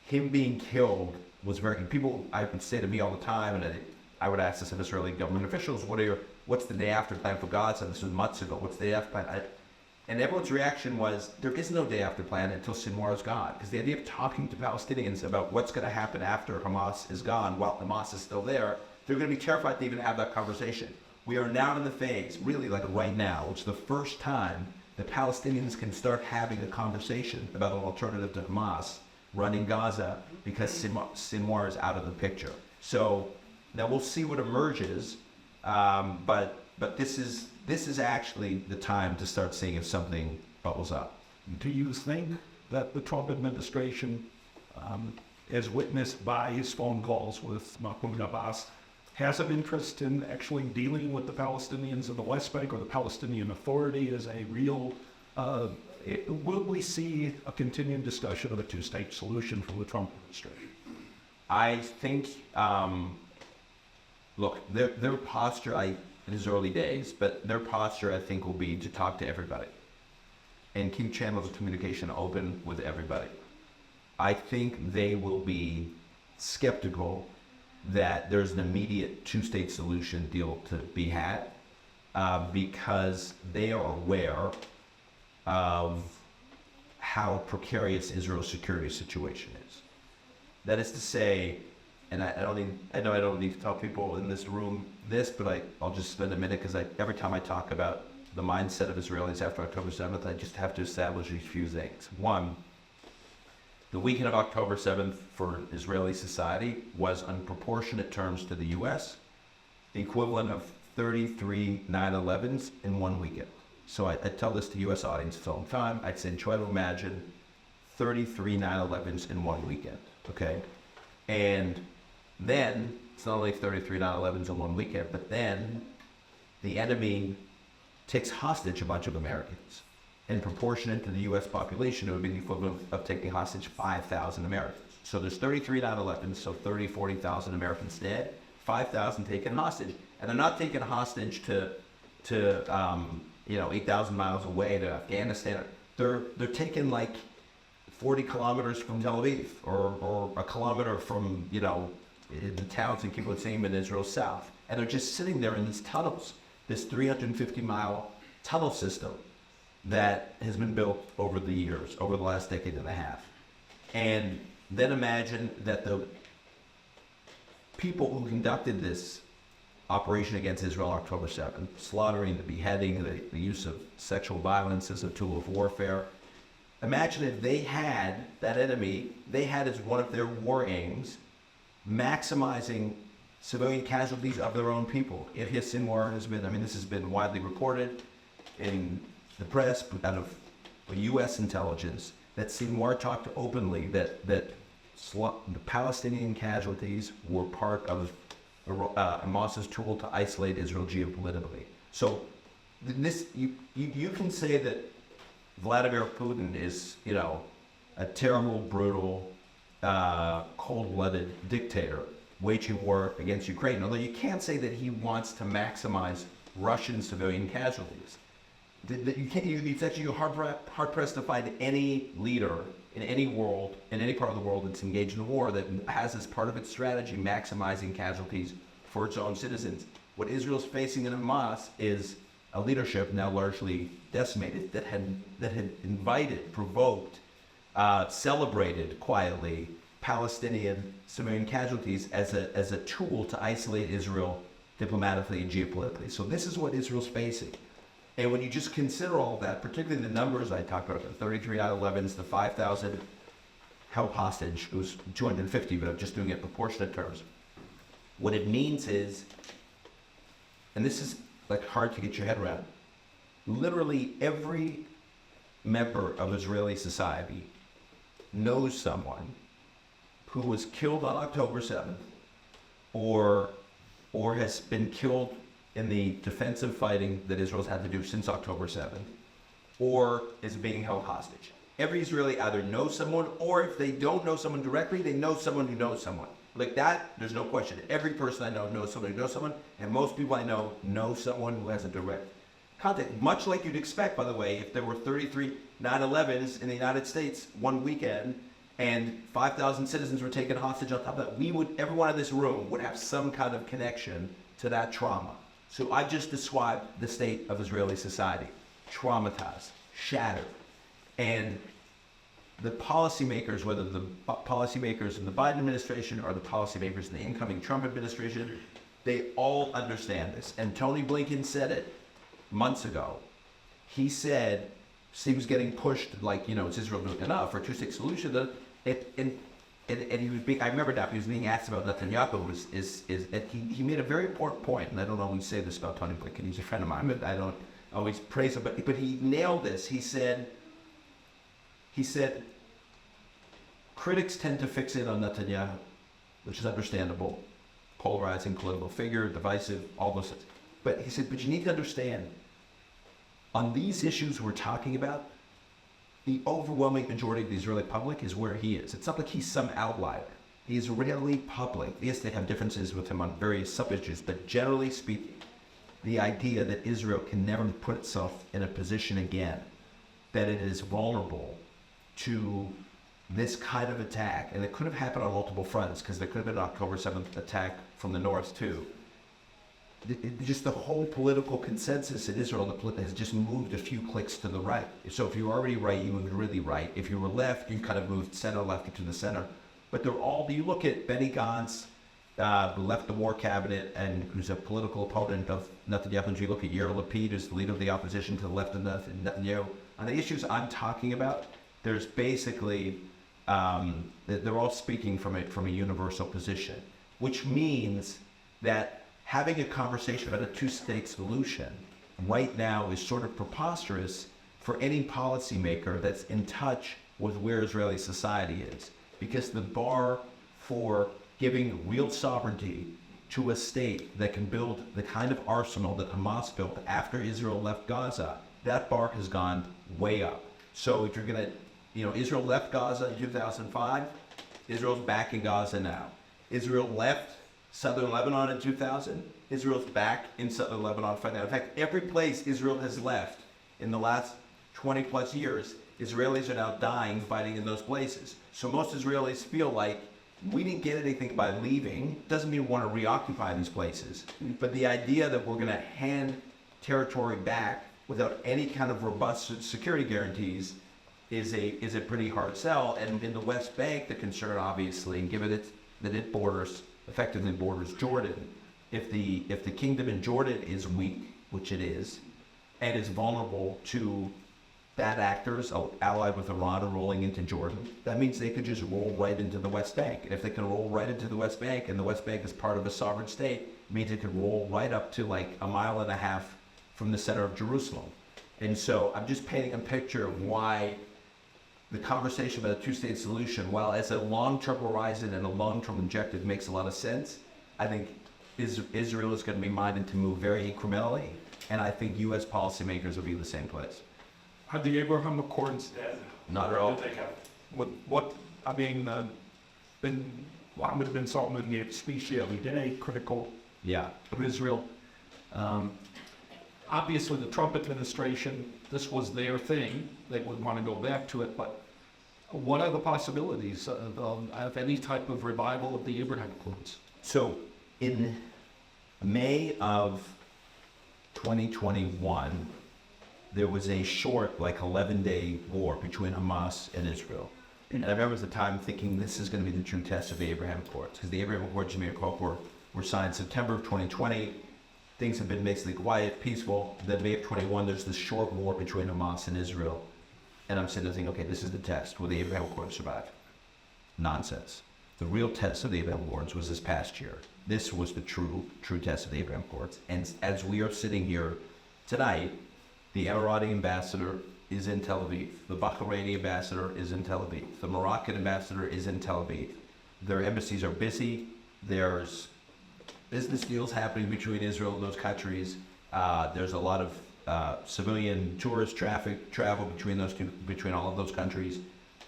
him being killed was very, people, I would say to me all the time, and I would ask this of Israeli government officials, what's the day after plan for Gaza? This was months ago. What's the day after plan? And everyone's reaction was, there is no day after plan until Senor is gone. Because the idea of talking to Palestinians about what's going to happen after Hamas is gone while Hamas is still there, they're going to be terrified to even have that conversation. We are now in the phase, really like right now, it's the first time that Palestinians can start having a conversation about an alternative to Hamas running Gaza because Senor is out of the picture. So now we'll see what emerges, but this is actually the time to start seeing if something bubbles up. Do you think that the Trump administration, as witnessed by his phone calls with Mahmoud Abbas, has an interest in actually dealing with the Palestinians in the West Bank or the Palestinian Authority as a real, will we see a continuing discussion of a 2-state solution from the Trump administration? I think, look, their posture, in his early days, but their posture, I think, will be to talk to everybody and keep channels of communication open with everybody. I think they will be skeptical that there's an immediate 2-state solution deal to be had because they are aware of how precarious Israel's security situation is. That is to say, and I know I don't need to tell people in this room this, but I'll just spend a minute because every time I talk about the mindset of Israelis after October 7th, I just have to establish these few things. One, the weekend of October 7th for Israeli society was on proportionate terms to the U.S., the equivalent of 33 9/11s in one weekend. So I tell this to U.S. audiences all the time. I'd say try to imagine 33 9/11s in one weekend, okay? And then, it's not only 33 9/11s in one weekend, but then the enemy takes hostage a bunch of Americans. And proportionate to the U.S. population, it would be the equivalent of taking hostage 5,000 Americans. So there's 33 9/11s, so 30, 40,000 Americans dead, 5,000 taken hostage. And they're not taken hostage to 8,000 miles away to Afghanistan. They're taken like 40 kilometers from Tel Aviv or a kilometer from, the towns and kibbutzim in Israel south. And they're just sitting there in these tunnels, this 350-mile tunnel system that has been built over the years, over the last decade and a half. And then imagine that the people who conducted this operation against Israel on October 7th, slaughtering, the beheading, the use of sexual violence as a tool of warfare, imagine if they had that enemy, they had as one of their war aims, maximizing civilian casualties of their own people. It his Senor has been, this has been widely reported in the press, out of U.S. intelligence, that Senor talked openly that the Palestinian casualties were part of Hamas's tool to isolate Israel geopolitically. So this, you can say that Vladimir Putin is, you know, a terrible, brutal, cold-blooded dictator waging war against Ukraine. Although you can't say that he wants to maximize Russian civilian casualties. You can't. It's actually hard-pressed to find any leader in any world, in any part of the world that's engaged in a war that has as part of its strategy maximizing casualties for its own citizens. What Israel's facing in Hamas is a leadership now largely decimated that had invited, provoked, celebrated quietly Palestinian civilian casualties as a tool to isolate Israel diplomatically and geopolitically. So this is what Israel's facing. And when you just consider all that, particularly the numbers I talked about, the 33 9/11s, the 5,000 held hostage, it was 250, but I'm just doing it in proportionate terms. What it means is, and this is like hard to get your head around, literally every member of Israeli society knows someone who was killed on October 7th or has been killed in the defensive fighting that Israel's had to do since October 7th, or is being held hostage. Every Israeli either knows someone, or if they don't know someone directly, they know someone who knows someone. Like that, there's no question. Every person I know knows someone who knows someone, and most people I know someone who has a direct contact. Much like you'd expect, by the way, if there were 33 9/11s in the United States one weekend, and 5,000 citizens were taken hostage on top of that, everyone in this room would have some kind of connection to that trauma. So I just described the state of Israeli society, traumatized, shattered. And the policymakers, whether the policymakers in the Biden administration or the policymakers in the incoming Trump administration, they all understand this. And Tony Blinken said it months ago. He said, he was getting pushed like, you know, is Israel doing enough for a two-state solution? And he was being, I remember that he was being asked about Netanyahu, is that he made a very important point, and I don't always say this about Tony Blinken, he's a friend of mine, but I don't always praise him, but he nailed this. He said, critics tend to fixate on Netanyahu, which is understandable, polarizing political figure, divisive, all those things. But he said, but you need to understand, on these issues we're talking about, the overwhelming majority of the Israeli public is where he is. It's not like he's some outlier. The Israeli public, yes, they have differences with him on various sub-issues, but generally speaking, the idea that Israel can never put itself in a position again, that it is vulnerable to this kind of attack, and it could have happened on multiple fronts, because there could have been an October 7th attack from the north too. Just the whole political consensus in Israel has just moved a few clicks to the right. So if you were already right, you moved really right. If you were left, you kind of moved center-left to the center. But they're all, you look at Benny Gantz, who left the war cabinet and who's a political opponent of Netanyahu, and you look at Yair Lapid, who's the leader of the opposition to the left of Netanyahu. On the issues I'm talking about, there's basically, they're all speaking from a universal position, which means that having a conversation about a two-state solution right now is sort of preposterous for any policymaker that's in touch with where Israeli society is, because the bar for giving real sovereignty to a state that can build the kind of arsenal that Hamas built after Israel left Gaza, that bar has gone way up. So if you're going to, you know, Israel left Gaza in 2005, Israel's back in Gaza now. Israel left southern Lebanon in 2000, Israel's back in southern Lebanon fighting. In fact, every place Israel has left in the last 20 plus years, Israelis are now dying fighting in those places. So most Israelis feel like we didn't get anything by leaving. Doesn't mean we want to reoccupy these places. But the idea that we're going to hand territory back without any kind of robust security guarantees is a pretty hard sell. And in the West Bank, the concern obviously, given that it effectively borders Jordan, if the kingdom in Jordan is weak, which it is, and is vulnerable to bad actors allied with Iran rolling into Jordan, that means they could just roll right into the West Bank. And if they can roll right into the West Bank, and the West Bank is part of a sovereign state, it means it could roll right up to like a mile and a half from the center of Jerusalem. And so I'm just painting a picture of why the conversation about a two-state solution, while as a long-term horizon and a long-term objective makes a lot of sense, I think Israel is going to be minded to move very incrementally, and I think U.S. policymakers will be in the same place. Had the Abraham Accords Not at all. Did they have, what, I mean, been, Mohammed bin Salman gave speech the other day critical Yeah. of Israel. Obviously, the Trump administration, this was their thing. They would want to go back to it, but what are the possibilities of any type of revival of the Abraham Accords? So in May of 2021, there was a short, like 11-day war between Hamas and Israel. And I remember at the time thinking this is going to be the true test of the Abraham Accords, because the Abraham Accords, you may recall, were signed September of 2020. Things have been basically quiet, peaceful. Then May of 21, there's this short war between Hamas and Israel. And I'm sitting there thinking, okay, this is the test. Will the Abraham Accords survive? Nonsense. The real test of the Abraham Accords was this past year. This was the true test of the Abraham Accords. And as we are sitting here tonight, the Emirati ambassador is in Tel Aviv. The Bahraini ambassador is in Tel Aviv. The Moroccan ambassador is in Tel Aviv. Their embassies are busy. There's business deals happening between Israel and those countries. There's a lot of civilian tourist travel between all of those countries.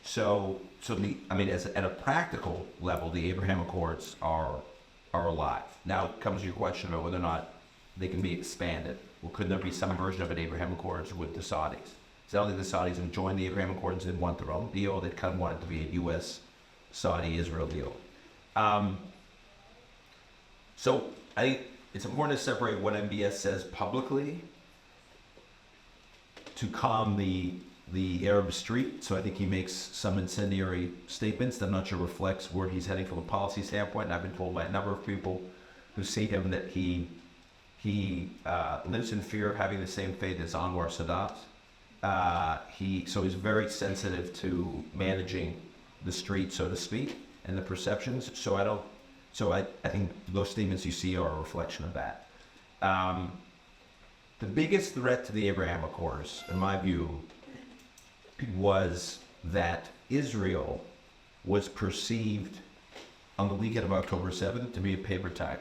So at a practical level, the Abraham Accords are alive. Now comes your question about whether or not they can be expanded. Well, could there be some version of an Abraham Accords with the Saudis? So I don't think the Saudis have joined the Abraham Accords and want their own deal. They kind of want it to be a U.S. Saudi-Israel deal. So I think it's important to separate what MBS says publicly to calm the Arab street. So I think he makes some incendiary statements that I'm not sure reflects where he's heading from a policy standpoint. And I've been told by a number of people who see him that he lives in fear of having the same fate as Anwar Sadat. So he's very sensitive to managing the street, so to speak, and the perceptions. So I think those statements you see are a reflection of that. The biggest threat to the Abraham Accords, in my view, was that Israel was perceived on the weekend of October 7th to be a paper tiger.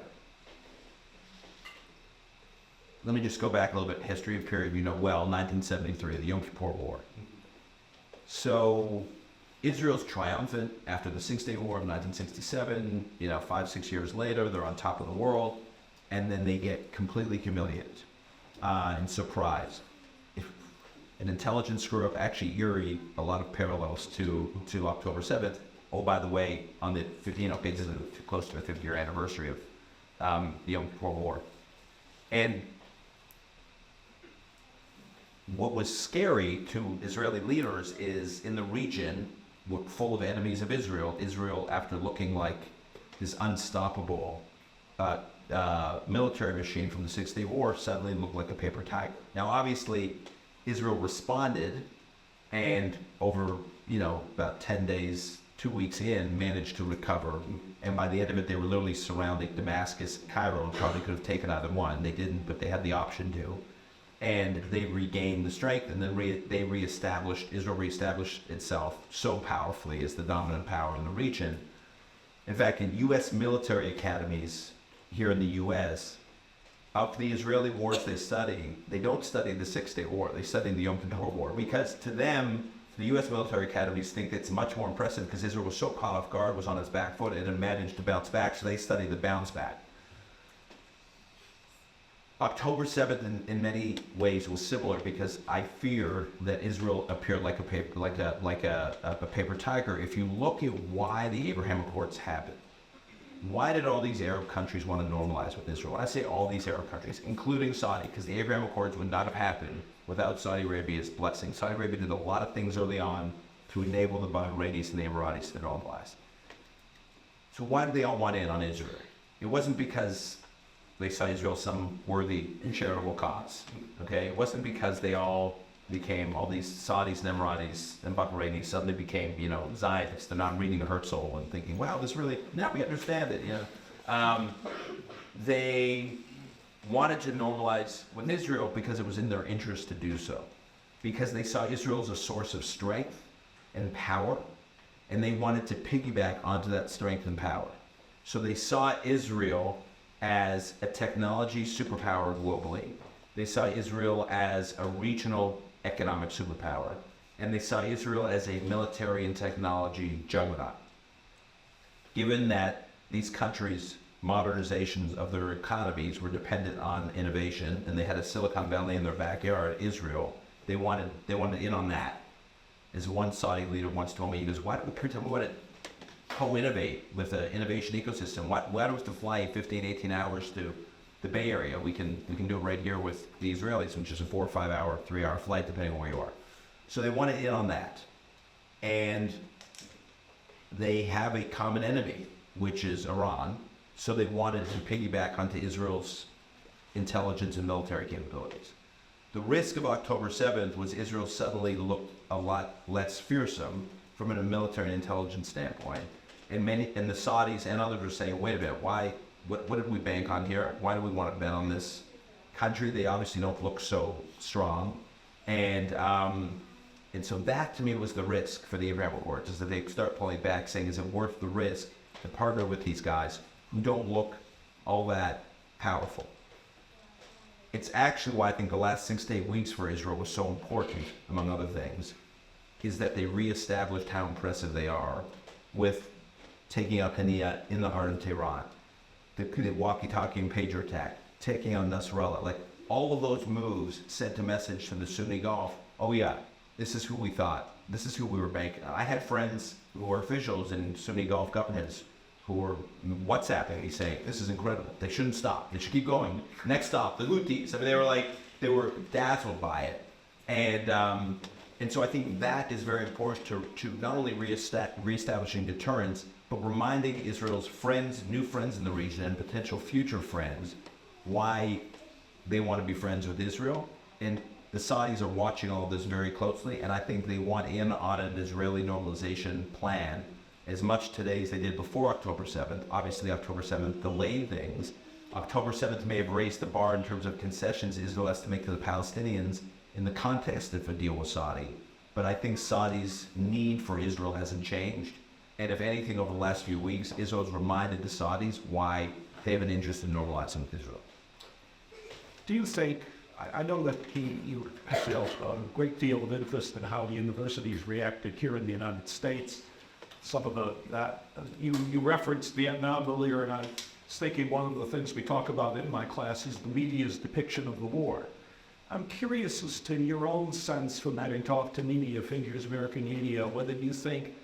Let me just go back a little bit, history of period you know well, 1973, the Yom Kippur War. So Israel's triumphant after the Six-Day War of 1967, 5-6 years later, they're on top of the world, and then they get completely humiliated and surprised. If an intelligence screw-up, actually eerie, a lot of parallels to October 7th. Oh, by the way, on the 15th, okay, this is close to the 50-year anniversary of the Yom Kippur War. And what was scary to Israeli leaders is in the region, we're full of enemies of Israel. Israel, after looking like this unstoppable military machine from the Six-Day War, suddenly looked like a paper tiger. Now, obviously, Israel responded, and over about 10 days, 2 weeks in, managed to recover. And by the end of it, they were literally surrounding Damascus, Cairo, and probably could have taken either one. They didn't, but they had the option to. And they regained the strength, and then Israel reestablished itself so powerfully as the dominant power in the region. In fact, in U.S. military academies here in the U.S., of the Israeli wars they don't study the Six-Day War, they study the Yom Kippur War, because to them, the U.S. military academies think it's much more impressive because Israel was so caught off guard, was on its back foot, and had managed to bounce back, so they study the bounce back. October 7th in many ways was similar because I fear that Israel appeared like a paper tiger. If you look at why the Abraham Accords happened, why did all these Arab countries want to normalize with Israel? I say all these Arab countries, including Saudi, because the Abraham Accords would not have happened without Saudi Arabia's blessing. Saudi Arabia did a lot of things early on to enable the Bahrainis and the Emiratis to normalize. So why did they all want in on Israel? It wasn't because they saw Israel some worthy charitable cause. Okay, it wasn't because they all became, all these Saudis and Emiratis and Bahrainis suddenly became, Zionists. They're not reading the Herzl and thinking, wow, this really, now we understand it. They wanted to normalize with Israel because it was in their interest to do so, because they saw Israel as a source of strength and power, and they wanted to piggyback onto that strength and power. So they saw Israel as a technology superpower globally. They saw Israel as a regional economic superpower, and they saw Israel as a military and technology juggernaut. Given that these countries' modernizations of their economies were dependent on innovation, and they had a Silicon Valley in their backyard, Israel, they wanted in on that. As one Saudi leader once told me, he goes, "Why do we want to co-innovate with an innovation ecosystem? Why do we have to fly 15, 18 hours to the Bay Area? We can do it right here with the Israelis, which is a 4 or 5 hour, 3 hour flight, depending on where you are." So they wanted in on that. And they have a common enemy, which is Iran. So they wanted to piggyback onto Israel's intelligence and military capabilities. The risk of October 7th was Israel suddenly looked a lot less fearsome from a military and intelligence standpoint. And the Saudis and others were saying, wait a minute, what did we bank on here? Why do we want to bet on this country? They obviously don't look so strong. And so that to me was the risk for the Abraham Accords, is that they start pulling back, saying, is it worth the risk to partner with these guys who don't look all that powerful? It's actually why I think the last 6 to 8 weeks for Israel was so important, among other things, is that they reestablished how impressive they are with taking out Hania in the heart of Tehran, the walkie-talkie and pager attack, taking on Nasrallah. Like, all of those moves sent a message to the Sunni Gulf, oh yeah, this is who we thought, this is who we were banking on. I had friends who were officials in Sunni Gulf governments who were WhatsApping me saying, this is incredible, they shouldn't stop, they should keep going. Next stop, the Houthis. I mean, they were dazzled by it. And so I think that is very important to not only reestablishing deterrence, but reminding Israel's friends, new friends in the region, and potential future friends, why they want to be friends with Israel. And the Saudis are watching all this very closely, and I think they want in on an Israeli normalization plan as much today as they did before October 7th. Obviously, October 7th delayed things. October 7th may have raised the bar in terms of concessions Israel has to make to the Palestinians in the context of a deal with Saudi. But I think Saudi's need for Israel hasn't changed. And if anything, over the last few weeks, Israel's reminded the Saudis why they have an interest in normalizing with Israel. Do you think, I know that you feel a great deal of interest in how the universities reacted here in the United States. Some of you referenced Vietnam earlier, and I was thinking one of the things we talk about in my class is the media's depiction of the war. I'm curious as to your own sense from having talked to many figures of American media, whether you think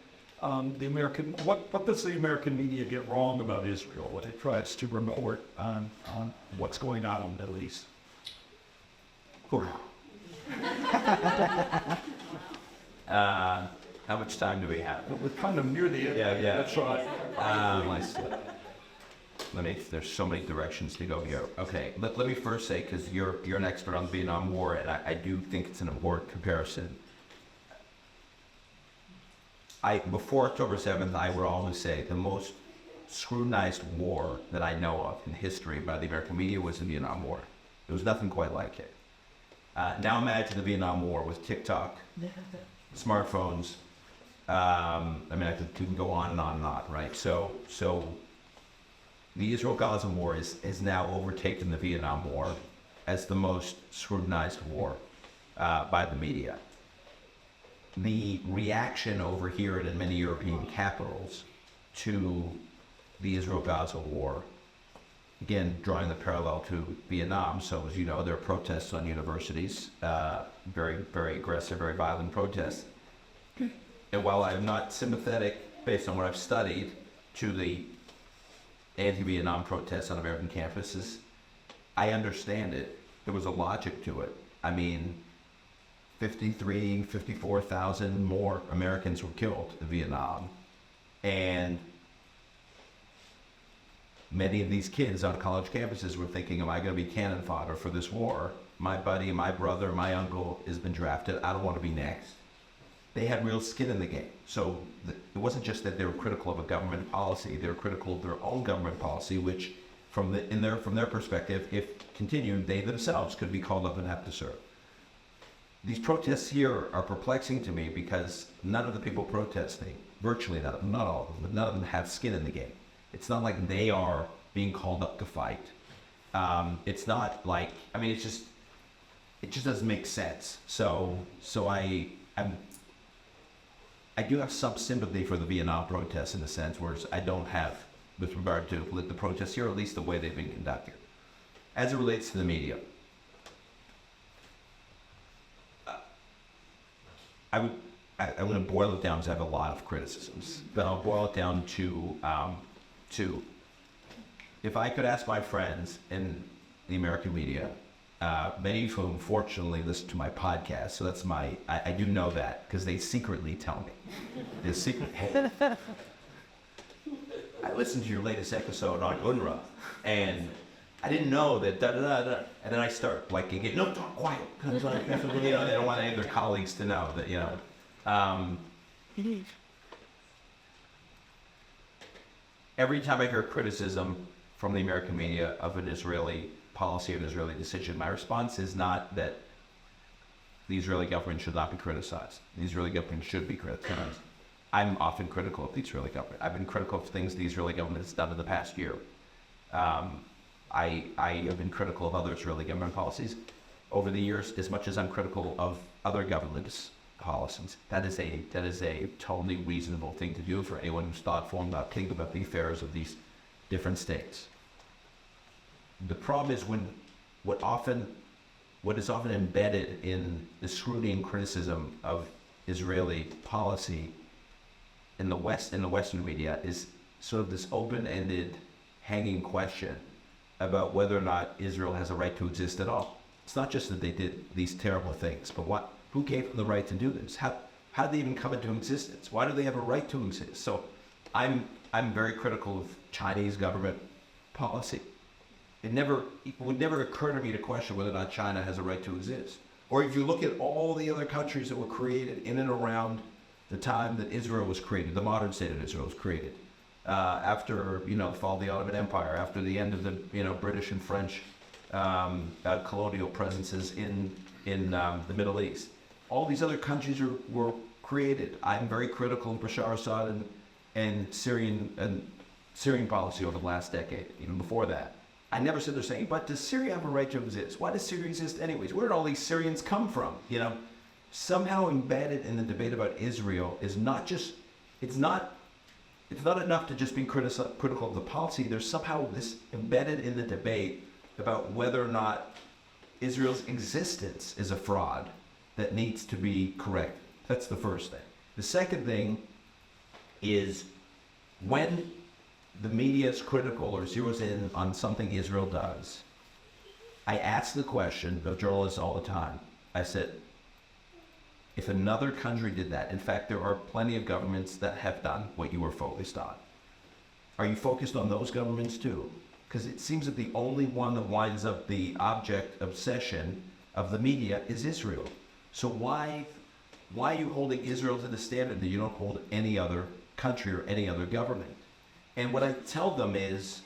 what does the American media get wrong about Israel when it tries to report on what's going on in the Middle East? How much time do we have? We're kind of near the end. Yeah. That's right. There's so many directions to go here. Okay, let me first say, because you're an expert on the Vietnam War, and I do think it's an important comparison. Before October 7th, I would always say the most scrutinized war that I know of in history by the American media was the Vietnam War. There was nothing quite like it. Now imagine the Vietnam War with TikTok, smartphones. I could go on and on and on, right? So the Israel-Gaza war has now overtaken the Vietnam War as the most scrutinized war by the media. The reaction over here and in many European capitals to the Israel-Gaza war, again, drawing the parallel to Vietnam, so as you know, there are protests on universities, very, very aggressive, very violent protests. And while I'm not sympathetic, based on what I've studied, to the anti-Vietnam protests on American campuses, I understand it. There was a logic to it. I mean, 54,000 more Americans were killed in Vietnam. And many of these kids on college campuses were thinking, am I going to be cannon fodder for this war? My buddy, my brother, my uncle has been drafted. I don't want to be next. They had real skin in the game. So it wasn't just that they were critical of a government policy. They were critical of their own government policy, which from their perspective, if continued, they themselves could be called up and have to serve. These protests here are perplexing to me because none of the people protesting, virtually none of them, not all of them, but none of them have skin in the game. It's not like they are being called up to fight. It's not like, it's just, it just doesn't make sense. So I do have some sympathy for the Vietnam protests in a sense, whereas I don't have with regard to the protests here, or at least the way they've been conducted. As it relates to the media, I'm going to boil it down because I have a lot of criticisms, but I'll boil it down to if I could ask my friends in the American media, many of whom fortunately listen to my podcast, so that's I do know that because they secretly tell me. They secretly, hey, I listened to your latest episode on UNRWA, and I didn't know that da-da-da-da, and then I start like, no, talk quiet, because they don't want any of their colleagues to know that, every time I hear criticism from the American media of an Israeli policy, an Israeli decision, my response is not that the Israeli government should not be criticized. The Israeli government should be criticized. I'm often critical of the Israeli government. I've been critical of things the Israeli government has done in the past year. I have been critical of other Israeli government policies over the years, as much as I'm critical of other governments' policies. That is a totally reasonable thing to do for anyone who's thoughtful about thinking about the affairs of these different states. The problem is what is often embedded in the scrutiny and criticism of Israeli policy in the Western media is sort of this open-ended, hanging question about whether or not Israel has a right to exist at all. It's not just that they did these terrible things, but who gave them the right to do this? How did they even come into existence? Why do they have a right to exist? So I'm very critical of Chinese government policy. It would never occur to me to question whether or not China has a right to exist. Or if you look at all the other countries that were created in and around the time that Israel was created, the modern state of Israel was created, after the fall of the Ottoman Empire, after the end of the British and French colonial presences in the Middle East. All these other countries were created. I'm very critical of Bashar Assad and Syrian policy over the last decade, even before that. I never said they're saying, but does Syria have a right to exist? Why does Syria exist anyways? Where did all these Syrians come from? Somehow embedded in the debate about Israel is it's not enough to just be critical of the policy. There's somehow this embedded in the debate about whether or not Israel's existence is a fraud that needs to be corrected. That's the first thing. The second thing is when the media is critical or zeroes in on something Israel does, I ask the question of journalists all the time. I said, if another country did that, in fact, there are plenty of governments that have done what you were focused on. Are you focused on those governments too? Because it seems that the only one that winds up the object obsession of the media is Israel. So why are you holding Israel to the standard that you don't hold any other country or any other government? And what I tell them is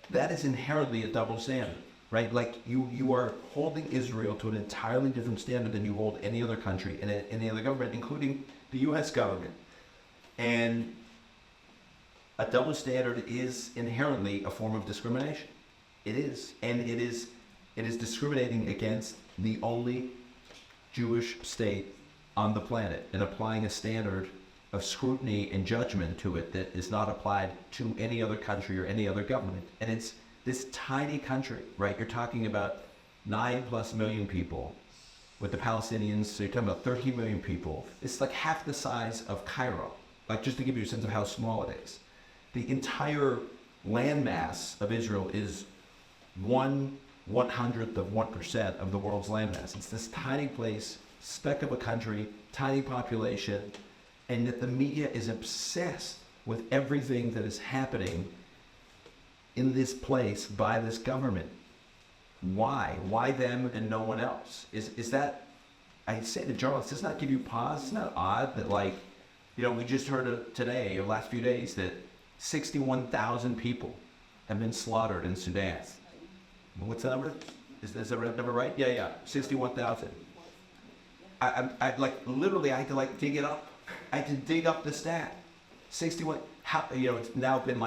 that is inherently a double standard, right? Like you are holding Israel to an entirely different standard than you hold any other country and any other government, including the U.S. government. And a double standard is inherently a form of discrimination. It is. And it is discriminating against the only Jewish state on the planet and applying a standard of scrutiny and judgment to it that is not applied to any other country or any other government. And it's this tiny country, right? You're talking about 9+ million people. With the Palestinians, so you're talking about 13 million people. It's like half the size of Cairo, like just to give you a sense of how small it is. The entire landmass of Israel is 1/100th of 1% of the world's landmass. It's this tiny place, speck of a country, tiny population, and that the media is obsessed with everything that is happening in this place by this government. Why? Why them and no one else? Is that, I say to journalists, does not give you pause? It's not odd that we just heard today, or last few days, that 61,000 people have been slaughtered in Sudan. What's the number? Is the number right? Yeah, 61,000. I literally, I had to dig it up. I had to dig up the stat. 61, it's now been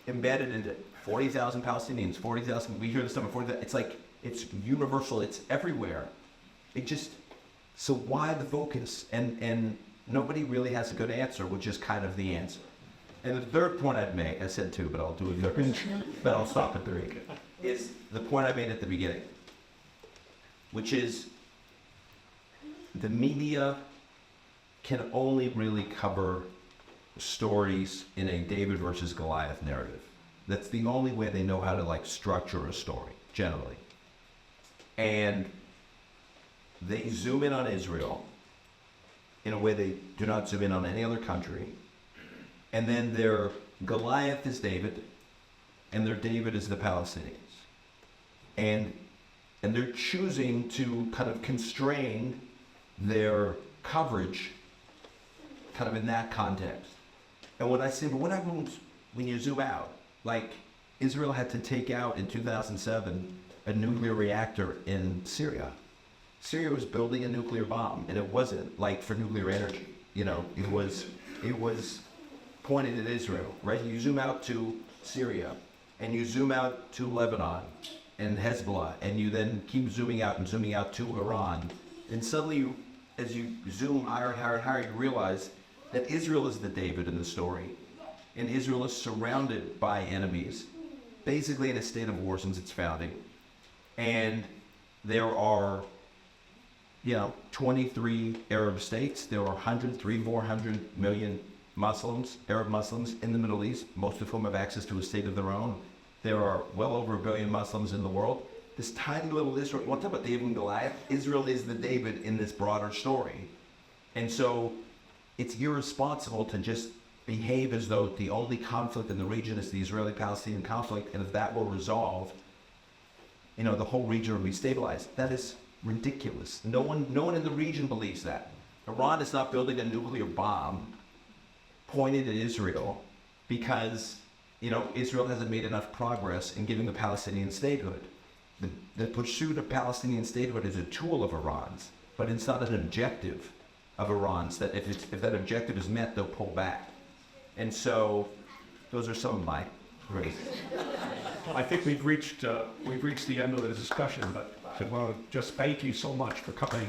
embedded into 40,000 Palestinians, 40,000, we hear this number, 40,000, It's universal. It's everywhere. It just, so why the focus? And nobody really has a good answer, which is kind of the answer. And the third point I'd make, I said two, but I'll do a third, but I'll stop at three, is the point I made at the beginning, which is the media can only really cover stories in a David versus Goliath narrative. That's the only way they know how to like structure a story, generally. And they zoom in on Israel in a way they do not zoom in on any other country. And then their Goliath is David, and their David is the Palestinians. And they're choosing to kind of constrain their coverage kind of in that context. And when I say, but what happens when you zoom out? Like, Israel had to take out in 2007 a nuclear reactor in Syria. Syria was building a nuclear bomb, and it wasn't like for nuclear energy. You know, it was pointed at Israel, right? You zoom out to Syria, and you zoom out to Lebanon and Hezbollah, and you then keep zooming out and zooming out to Iran. And suddenly, as you zoom higher and higher and higher, you realize that Israel is the David in the story. And Israel is surrounded by enemies, basically in a state of war since its founding. And there are, 23 Arab states. There are 400 million Muslims, Arab Muslims in the Middle East, most of whom have access to a state of their own. There are well over 1 billion Muslims in the world. This tiny little Israel, you want to talk about David and Goliath? Israel is the David in this broader story. And so it's irresponsible to just behave as though the only conflict in the region is the Israeli-Palestinian conflict, and if that will resolve, the whole region will be stabilized. That is ridiculous. No one in the region believes that. Iran is not building a nuclear bomb pointed at Israel because, Israel hasn't made enough progress in giving the Palestinian statehood. The pursuit of Palestinian statehood is a tool of Iran's, but it's not an objective of Iran's, that if that objective is met, they'll pull back. And so those are some of my rays. I think we've reached the end of the discussion, but I want to just thank you so much for coming.